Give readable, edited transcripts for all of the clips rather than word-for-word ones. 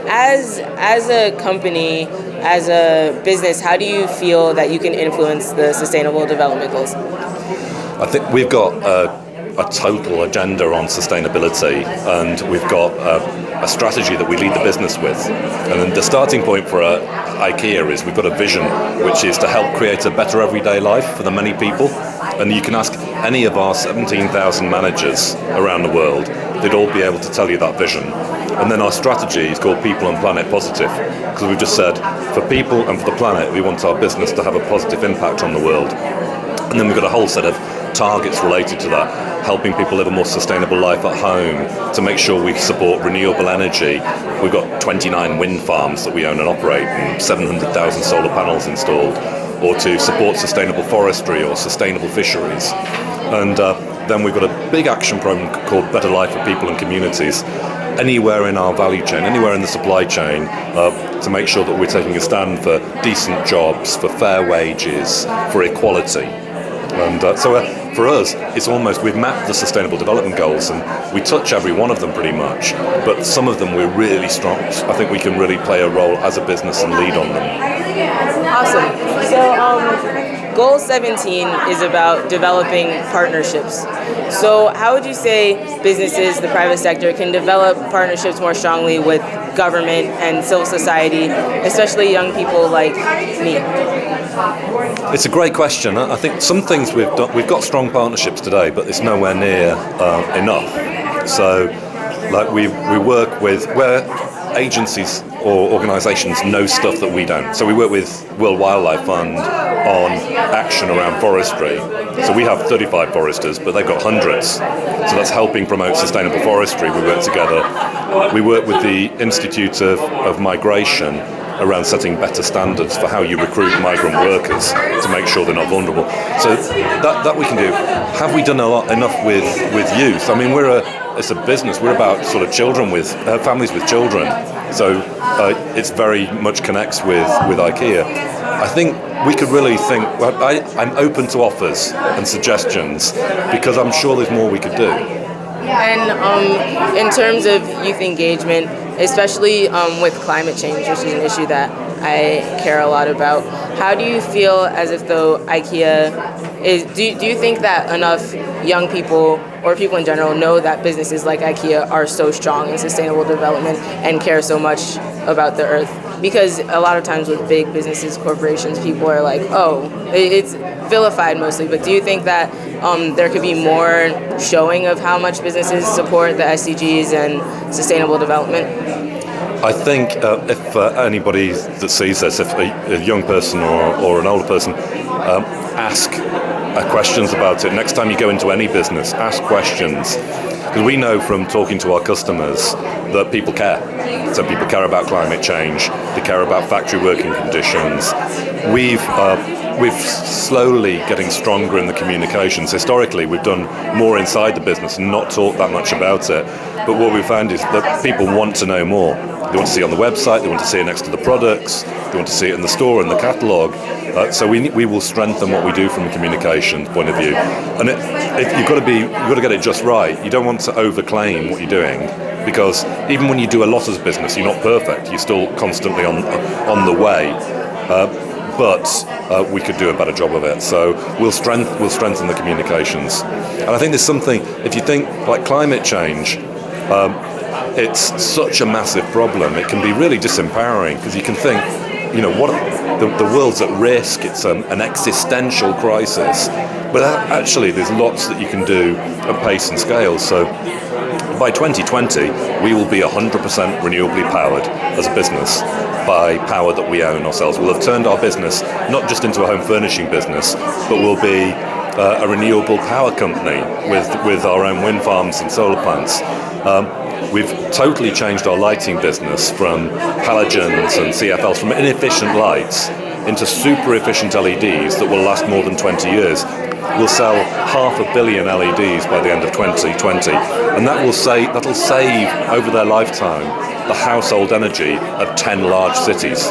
as a company, as a business, how do you feel that you can influence the Sustainable Development Goals? I think we've got a total agenda on sustainability, and we've got a strategy that we lead the business with. And then the starting point for IKEA is we've got a vision, which is to help create a better everyday life for the many people. And you can ask any of our 17,000 managers around the world, they'd all be able to tell you that vision. And then our strategy is called People and Planet Positive, because we've just said, for people and for the planet, we want our business to have a positive impact on the world. And then we've got a whole set of targets related to that, helping people live a more sustainable life at home, to make sure we support renewable energy. We've got 29 wind farms that we own and operate, and 700,000 solar panels installed, or to support sustainable forestry or sustainable fisheries. And then we've got a big action program called Better Life for People and Communities, anywhere in our value chain, anywhere in the supply chain, to make sure that we're taking a stand for decent jobs, for fair wages, for equality. And so for us, it's almost, we've mapped the Sustainable Development Goals and we touch every one of them pretty much, but some of them we're really strong. I think we can really play a role as a business and lead on them. Awesome. So Goal 17 is about developing partnerships. So how would you say businesses, the private sector, can develop partnerships more strongly with government and civil society, especially young people like me? It's a great question. I think some things we've got strong partnerships today, but it's nowhere near enough. So, like we work with where agencies or organisations know stuff that we don't. So we work with World Wildlife Fund on action around forestry. So we have 35 foresters, but they've got hundreds. So that's helping promote sustainable forestry. We work together. We work with the Institute of Migration around setting better standards for how you recruit migrant workers to make sure they're not vulnerable. So that we can do. Have we done enough with youth? I mean, it's a business. We're about sort of children with families with children. So it's very much connects with IKEA. I think we could really think. Well, I'm open to offers and suggestions because I'm sure there's more we could do. And in terms of youth engagement, especially with climate change, which is an issue that I care a lot about, how do you feel as if though IKEA is, do you think that enough young people or people in general know that businesses like IKEA are so strong in sustainable development and care so much about the earth? Because a lot of times with big businesses, corporations, people are like, oh, it's vilified mostly, but do you think that there could be more showing of how much businesses support the SDGs and sustainable development? I think if anybody that sees this, if a young person or an older person, ask questions about it. Next time you go into any business, ask questions. Because we know from talking to our customers that people care. So people care about climate change, they care about factory working conditions. We've slowly getting stronger in the communications. Historically, we've done more inside the business and not talked that much about it. But what we found is that people want to know more. They want to see it on the website, they want to see it next to the products, they want to see it in the store, in the catalogue. So we will strengthen what we do from a communications point of view. And you've got to get it just right. You don't want to overclaim what you're doing, because even when you do a lot as a business, you're not perfect. You're still constantly on the way. But we could do a better job of it. So we'll strengthen the communications. And I think there's something, if you think like climate change, it's such a massive problem. It can be really disempowering because you can think, what the world's at risk. It's an existential crisis. But actually, there's lots that you can do at pace and scale. So by 2020, we will be 100% renewably powered as a business by power that we own ourselves. We'll have turned our business not just into a home furnishing business, but we'll be a renewable power company with our own wind farms and solar plants. We've totally changed our lighting business from halogens and CFLs, from inefficient lights into super efficient LEDs that will last more than 20 years. We'll sell 500 million LEDs by the end of 2020, and that'll save over their lifetime the household energy of 10 large cities.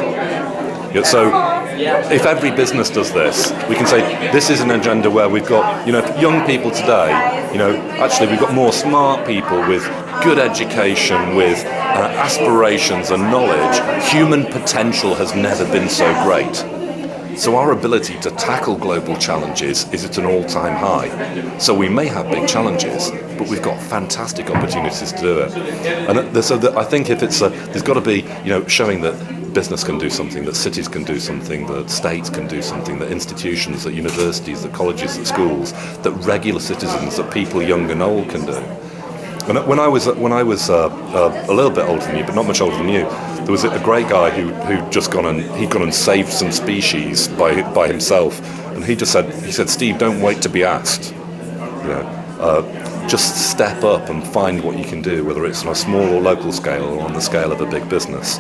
So if every business does this, we can say this is an agenda where we've got, young people today, actually we've got more smart people with good education, with aspirations and knowledge. Human potential has never been so great. So our ability to tackle global challenges is at an all-time high. So we may have big challenges, but we've got fantastic opportunities to do it. And so I think if there's got to be, showing that business can do something, that cities can do something, that states can do something, that institutions, that universities, that colleges, that schools, that regular citizens, that people young and old can do. And when I was a little bit older than you, but not much older than you, there was a great guy who'd just gone and saved some species by himself, and he said, Steve, don't wait to be asked. Just step up and find what you can do, whether it's on a small or local scale or on the scale of a big business.